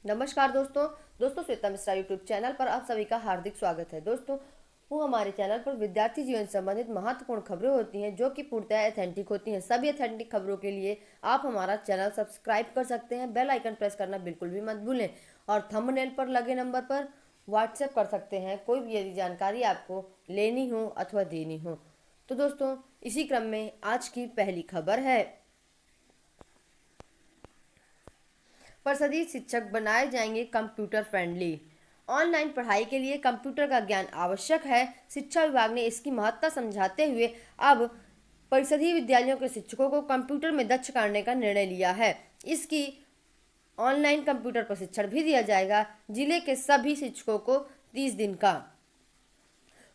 नमस्कार दोस्तों Shweta Mishra YouTube channel पर आप सभी का हार्दिक स्वागत है। दोस्तों, वो हमारे चैनल पर विद्यार्थी जीवन संबंधित महत्वपूर्ण खबरें होती हैं जो कि पूर्णतः ऑथेंटिक होती हैं। सभी ऑथेंटिक खबरों के लिए आप हमारा चैनल सब्सक्राइब कर सकते हैं। बेल आइकन प्रेस करना बिल्कुल भी मत भूलें और थंबनेल पर लगे नंबर पर व्हाट्सएप कर सकते हैं कोई भी यदि जानकारी आपको लेनी हो अथवा देनी हो। तो दोस्तों, इसी क्रम में आज की पहली खबर है, परिषदीय शिक्षक बनाए जाएंगे कंप्यूटर फ्रेंडली। ऑनलाइन पढ़ाई के लिए कंप्यूटर का ज्ञान आवश्यक है। शिक्षा विभाग ने इसकी महत्ता समझाते हुए अब परिषदीय विद्यालयों के शिक्षकों को कंप्यूटर में दक्ष करने का निर्णय लिया है। इसकी ऑनलाइन कंप्यूटर प्रशिक्षण भी दिया जाएगा। जिले के सभी शिक्षकों को 30 दिन का।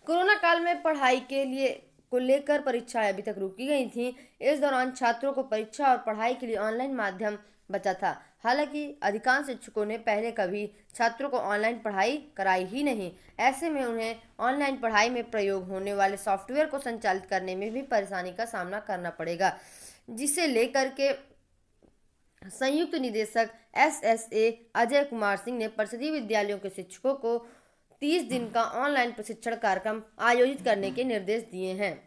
कोरोना काल में पढ़ाई के लिए को लेकर परीक्षाएं अभी तक रोकी गई थीं। इस दौरान छात्रों को परीक्षा और पढ़ाई के लिए ऑनलाइन माध्यम बचा था। हालांकि अधिकांश शिक्षकों ने पहले कभी छात्रों को ऑनलाइन पढ़ाई कराई ही नहीं। ऐसे में उन्हें ऑनलाइन पढ़ाई में प्रयोग होने वाले सॉफ्टवेयर को संचालित करने में भी परेशानी का सामना करना पड़ेगा, जिसे लेकर के संयुक्त निदेशक SSA अजय कुमार सिंह ने परिषदीय विद्यालयों के शिक्षकों को 30 दिन का ऑनलाइन प्रशिक्षण कार्यक्रम आयोजित करने के निर्देश दिए हैं।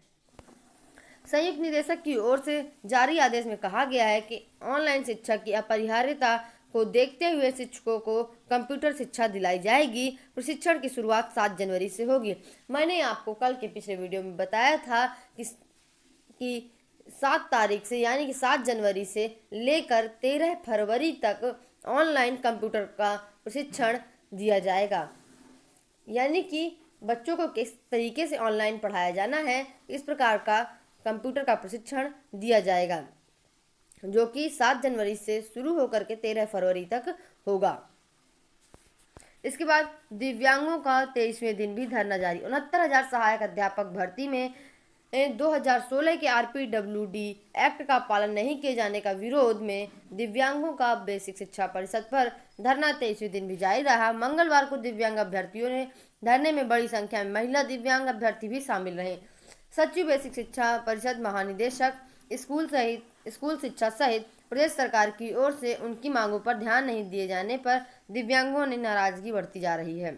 संयुक्त निदेशक की ओर से जारी आदेश में कहा गया है कि ऑनलाइन शिक्षा की अपरिहार्यता को देखते हुए शिक्षकों को कंप्यूटर शिक्षा दिलाई जाएगी। प्रशिक्षण की शुरुआत 7 जनवरी से होगी। मैंने आपको कल के पिछले वीडियो में बताया था कि 7 तारीख से यानी कि 7 जनवरी से लेकर 13 फरवरी तक ऑनलाइन कंप्यूटर का प्रशिक्षण दिया जाएगा। यानी कि बच्चों को किस तरीके से ऑनलाइन पढ़ाया जाना है, इस प्रकार का कंप्यूटर का प्रशिक्षण दिया जाएगा, जो कि 7 जनवरी से शुरू होकर के 13 फरवरी तक होगा। इसके बाद दिव्यांगों का 23वें दिन भी धरना जारी। 69,000 सहायक अध्यापक भर्ती में 2016 के RPWD एक्ट का पालन नहीं किए जाने का विरोध में दिव्यांगों का बेसिक शिक्षा परिषद पर धरना 23वें दिन भी जारी रहा। मंगलवार को दिव्यांग अभ्यर्थियों ने धरने में बड़ी संख्या में महिला दिव्यांग अभ्यर्थी भी शामिल रहे। सचिव बेसिक शिक्षा परिषद महानिदेशक स्कूल शिक्षा सहित प्रदेश सरकार की ओर से उनकी मांगों पर ध्यान नहीं दिए जाने पर दिव्यांगों ने नाराजगी बढ़ती जा रही है।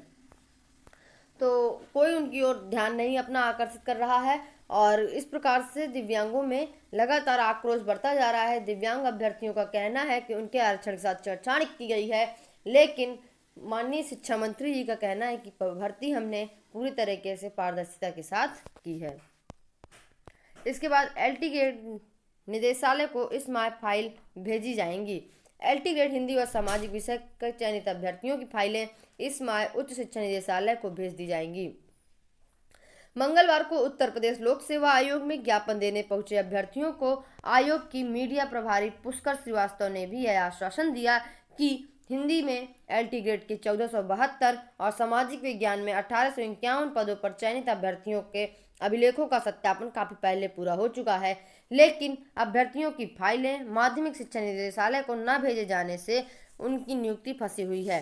तो कोई उनकी ओर ध्यान नहीं अपना आकर्षित कर रहा है और इस प्रकार से दिव्यांगों में लगातार आक्रोश बढ़ता जा रहा है। दिव्यांग अभ्यर्थियों का कहना है कि उनके आरक्षण के साथ छेड़छाड़ की गई है, लेकिन माननीय शिक्षा मंत्री जी का कहना है कि भर्ती हमने पूरी तरीके से पारदर्शिता के साथ की है। इसके बाद LT ग्रेड निदेशालय को इस माह फाइल भेजी जाएंगी। LT ग्रेड हिंदी व सामाजिक विषय के चयनित अभ्यर्थियों की फाइलें इस माह उच्च शिक्षा निदेशालय को भेज दी जाएंगी। मंगलवार को उत्तर प्रदेश लोक सेवा आयोग में ज्ञापन देने पहुंचे अभ्यर्थियों को आयोग की मीडिया प्रभारी पुष्कर श्रीवास्तव ने भी यह आश्वासन दिया कि हिंदी में LT ग्रेड के 1472 और सामाजिक विज्ञान में 1851 पदों पर चयनित अभ्यर्थियों के अभिलेखों का सत्यापन काफी पहले पूरा हो चुका है, लेकिन अभ्यर्थियों की फाइलें माध्यमिक शिक्षा निदेशालय को न भेजे जाने से उनकी नियुक्ति फंसी हुई है।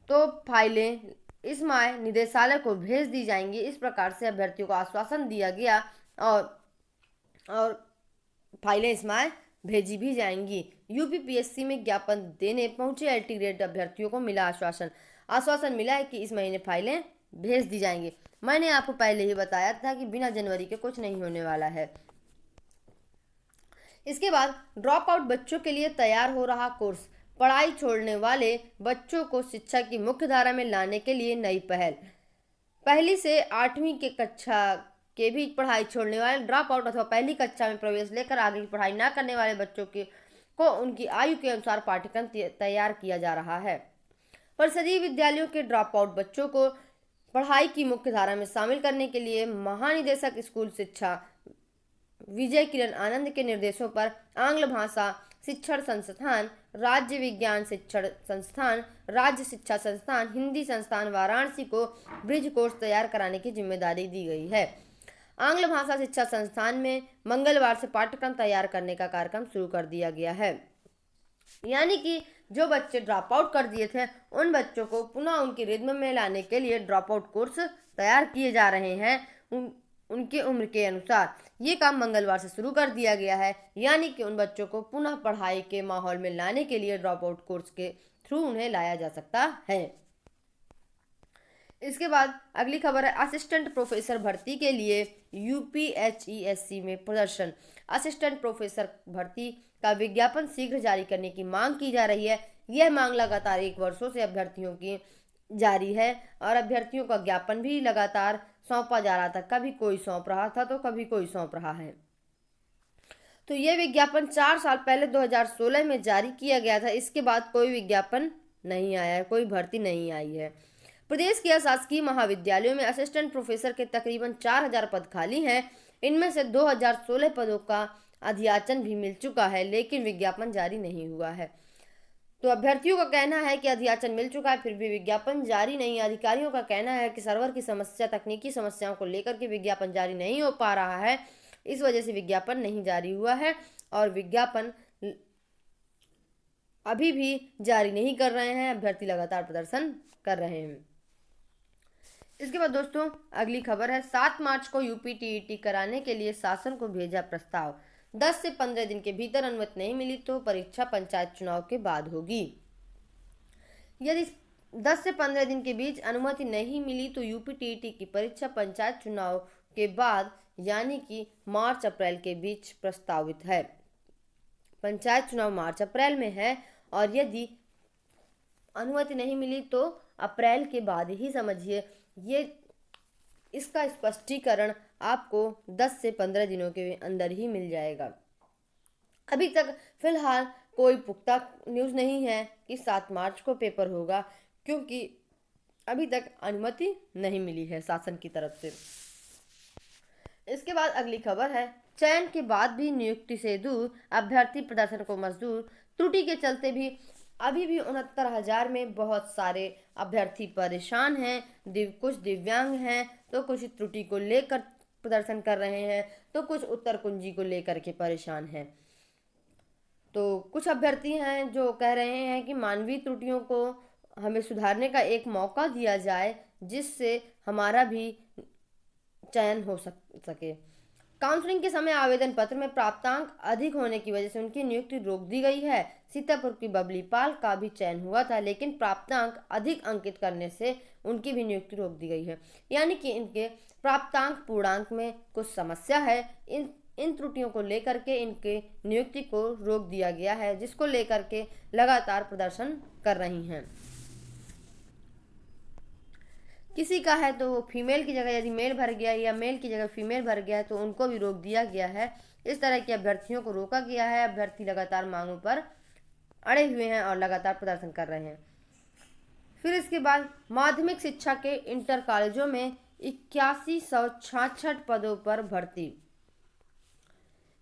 तो फाइलें इस माह निदेशालय को भेज दी जाएंगी। इस प्रकार से अभ्यर्थियों को आश्वासन दिया गया और फाइलें इस माह भेजी भी जाएंगी। UPPSC में ज्ञापन देने पहुंचे LT ग्रेड अभ्यर्थियों को मिला आश्वासन मिला है कि इस महीने फाइलें भेज दी जाएंगी। मैंने आपको पहले ही बताया था कि बिना जनवरी के कुछ नहीं होने वाला है। इसके बाद ड्रॉप आउट बच्चों के लिए तैयार हो रहा कोर्स। पढ़ाई छोड़ने वाले बच्चों को शिक्षा की मुख्य धारा में लाने के लिए नई पहल। पहली से 8वीं के कक्षा के भी पढ़ाई छोड़ने वाले ड्रॉप आउट अथवा पहली कक्षा में प्रवेश लेकर आगे की पढ़ाई न करने वाले बच्चों को उनकी आयु के अनुसार पाठ्यक्रम तैयार किया जा रहा है। परिषदीय विद्यालयों के ड्रॉप आउट बच्चों को पढ़ाई की मुख्य धारा में शामिल करने के लिए महानिदेशक स्कूल शिक्षा विजय किरण आनंद के निर्देशों पर आंग्ल भाषा शिक्षण संस्थान, राज्य विज्ञान शिक्षण संस्थान, राज्य शिक्षा संस्थान, हिंदी संस्थान वाराणसी को ब्रिज कोर्स तैयार कराने की जिम्मेदारी दी गई है। आंग्ल भाषा शिक्षा संस्थान में मंगलवार से पाठ्यक्रम तैयार करने का कार्यक्रम शुरू कर दिया गया है। यानी कि जो बच्चे ड्रॉप आउट कर दिए थे उन बच्चों को पुनः उनकी रिद्म में लाने के लिए ड्रॉप आउट कोर्स तैयार किए जा रहे हैं। उनके उम्र के अनुसार। ये काम मंगलवार से शुरू कर दिया गया है, यानी कि उन बच्चों को पुनः पढ़ाई के माहौल में लाने के लिए ड्रॉप आउट कोर्स के थ्रू उन्हें लाया जा सकता है। इसके बाद अगली खबर है असिस्टेंट प्रोफेसर भर्ती के लिए यूपीएचईएससी में प्रदर्शन। असिस्टेंट प्रोफेसर भर्ती का विज्ञापन शीघ्र जारी करने की मांग की जा रही है। यह मांग लगातार 1 वर्षों से अभ्यर्थियों की जारी है और अभ्यर्थियों का ज्ञापन भी लगातार सौंपा जा रहा था। कभी कोई सौंप रहा था तो कभी कोई सौंप रहा है। तो यह विज्ञापन 4 साल पहले 2016 में जारी किया गया था। इसके बाद कोई विज्ञापन नहीं आया है, कोई भर्ती नहीं आई है। प्रदेश के शासकीय महाविद्यालयों में असिस्टेंट प्रोफेसर के तकरीबन 4000 पद खाली हैं। इनमें से 2016 पदों का अधियाचन भी मिल चुका है, लेकिन विज्ञापन जारी नहीं हुआ है। तो अभ्यर्थियों का कहना है कि अधियाचन मिल चुका है, फिर भी विज्ञापन जारी नहीं है। अधिकारियों का कहना है कि सर्वर की समस्या, तकनीकी समस्याओं को लेकर के विज्ञापन जारी नहीं हो पा रहा है, इस वजह से विज्ञापन नहीं जारी हुआ है और विज्ञापन अभी भी जारी नहीं कर रहे हैं। अभ्यर्थी लगातार प्रदर्शन कर रहे हैं। इसके बाद दोस्तों अगली खबर है 7 मार्च को यूपीटीईटी कराने के लिए शासन को भेजा प्रस्ताव। 10 से 15 दिन के भीतर अनुमति नहीं मिली तो परीक्षा पंचायत चुनाव के बाद होगी। यदि 10 से 15 दिन के बीच अनुमति नहीं मिली तो यूपीटीईटी की परीक्षा पंचायत चुनाव के बाद यानी कि मार्च अप्रैल के बीच प्रस्तावित है। पंचायत चुनाव मार्च अप्रैल में है और यदि अनुमति नहीं मिली तो अप्रैल के बाद ही समझिए। ये इसका स्पष्टीकरण आपको 10 से 15 दिनों के अंदर ही मिल जाएगा। अभी तक फिलहाल कोई पुख्ता न्यूज़ नहीं है कि 7 मार्च को पेपर होगा, क्योंकि अभी तक अनुमति नहीं मिली है शासन की तरफ से। इसके बाद अगली खबर है चयन के बाद भी नियुक्ति से दूर, अभ्यर्थी प्रदर्शन को मजदूर। त्रुटि के चलते भी अभी भी 69,000 में बहुत सारे अभ्यर्थी परेशान हैं। कुछ दिव्यांग हैं तो कुछ त्रुटि को लेकर प्रदर्शन कर रहे हैं, तो कुछ उत्तर कुंजी को लेकर के परेशान हैं। तो कुछ अभ्यर्थी हैं जो कह रहे हैं कि मानवीय त्रुटियों को हमें सुधारने का एक मौका दिया जाए, जिससे हमारा भी चयन हो सके। काउंसलिंग के समय आवेदन पत्र में प्राप्तांक अधिक होने की वजह से उनकी नियुक्ति रोक दी गई है। सीतापुर की बबली पाल का भी चयन हुआ था, लेकिन प्राप्तांक अधिक अंकित करने से उनकी भी नियुक्ति रोक दी गई है। यानी कि इनके प्राप्तांक पूर्णांक में कुछ समस्या है। इन त्रुटियों को लेकर के इनके नियुक्ति को रोक दिया गया है, जिसको लेकर के लगातार प्रदर्शन कर रही हैं। किसी का है तो वो फीमेल की जगह यदि मेल भर गया या मेल की जगह फीमेल भर गया है तो उनको भी रोक दिया गया है। इस तरह के अभ्यर्थियों को रोका गया है। अभ्यर्थी लगातार मांगों पर अड़े हुए हैं और लगातार प्रदर्शन कर रहे हैं। फिर इसके बाद माध्यमिक शिक्षा के इंटर कॉलेजों में 8166 पदों पर भर्ती।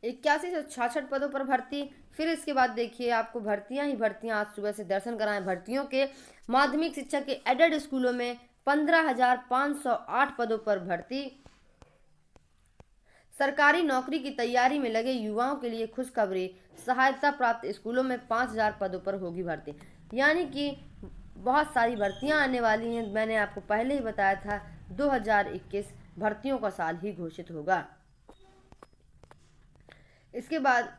8166 पदों पर भर्ती। फिर इसके बाद देखिए आपको भर्तियां ही भर्तियां, आज सुबह से दर्शन कराएं भर्तियों के। माध्यमिक शिक्षा के एडेड स्कूलों में 15,508 पदों पर भर्ती। सरकारी नौकरी की तैयारी में लगे युवाओं के लिए खुशखबरी, सहायता प्राप्त स्कूलों में 5,000 पदों पर होगी भर्ती। यानी कि बहुत सारी भर्तियां आने वाली हैं। मैंने आपको पहले ही बताया था 2021 भर्तियों का साल ही घोषित होगा। इसके बाद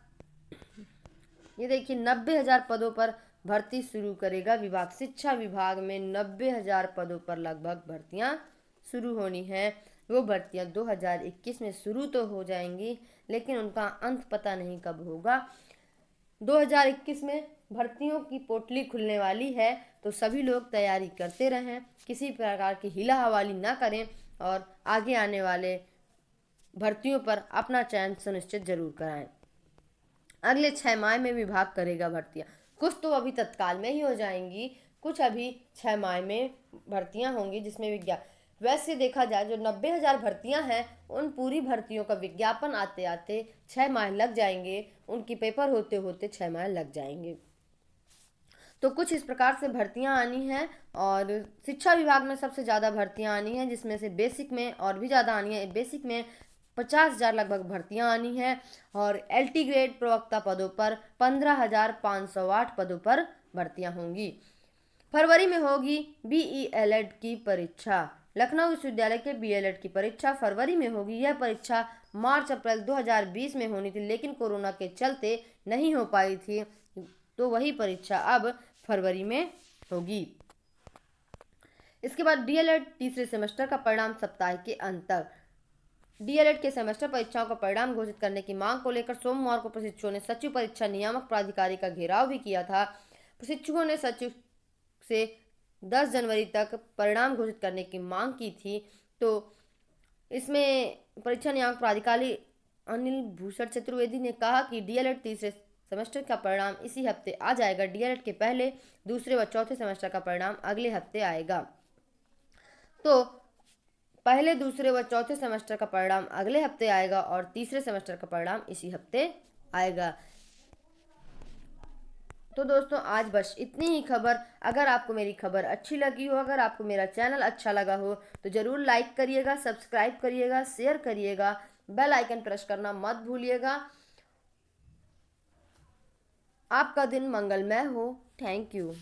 ये देखिए 90,000 पदों पर भर्ती शुरू करेगा विभाग। शिक्षा विभाग में 90,000 पदों पर लगभग भर्तियां शुरू होनी है। वो भर्तियां 2021 में शुरू तो हो जाएंगी, लेकिन उनका अंत पता नहीं कब होगा। 2021 में भर्तियों की पोटली खुलने वाली है, तो सभी लोग तैयारी करते रहें, किसी प्रकार की हिला हवाली ना करें और आगे आने वाले भर्तियों पर अपना चयन सुनिश्चित जरूर कराएं। अगले 6 माह में विभाग करेगा भर्तियां। कुछ तो अभी तत्काल में ही हो जाएंगी, कुछ अभी 6 माह में भर्तियां होंगी, जिसमें वैसे देखा जाए जो 90,000 भर्तियां हैं, उन पूरी भर्तियों का विज्ञापन आते आते 6 माह लग जाएंगे, उनकी पेपर होते होते 6 माह लग जाएंगे। तो कुछ इस प्रकार से भर्तियां आनी हैं और शिक्षा विभाग में सबसे ज़्यादा भर्तियां आनी हैं, जिसमें से बेसिक में और भी ज़्यादा आनी है। बेसिक में 50,000 लगभग भर्तियां आनी है और एलटी ग्रेड प्रवक्ता पदों पर 15,508 पदों पर भर्तियां होंगी। फरवरी में होगी बीईएलएड की परीक्षा। लखनऊ विश्वविद्यालय के बीएलएड की परीक्षा फरवरी में होगी। यह परीक्षा मार्च अप्रैल 2020 में होनी थी, लेकिन कोरोना के चलते नहीं हो पाई थी, तो वही परीक्षा अब फरवरी में होगी। इसके बाद डीएलएड तीसरे सेमेस्टर का परिणाम सप्ताह के अंत तक। डीएलएड के सेमेस्टर परीक्षाओं का परिणाम घोषित करने की मांग को लेकर सोमवार को प्रशिक्षुओं ने सचिव परीक्षा नियामक प्राधिकारी का घेराव भी किया था। प्रशिक्षुओं ने सचिव से 10 जनवरी तक परिणाम घोषित करने की मांग की थी। तो इसमें परीक्षा नियामक प्राधिकारी अनिल भूषण चतुर्वेदी ने कहा कि डीएलएड तीसरे सेमेस्टर का परिणाम इसी हफ्ते आ जाएगा। डीएलएड के पहले, दूसरे व चौथे सेमेस्टर का परिणाम अगले हफ्ते आएगा। तो पहले, दूसरे व चौथे सेमेस्टर का परिणाम अगले हफ्ते आएगा और तीसरे सेमेस्टर का परिणाम इसी हफ्ते आएगा। तो दोस्तों, आज बस इतनी ही खबर। अगर आपको मेरी खबर अच्छी लगी हो, अगर आपको मेरा चैनल अच्छा लगा हो, तो ज़रूर लाइक करिएगा, सब्सक्राइब करिएगा, शेयर करिएगा, बेल आइकन प्रेस करना मत भूलिएगा। आपका दिन मंगलमय हो। Thank you.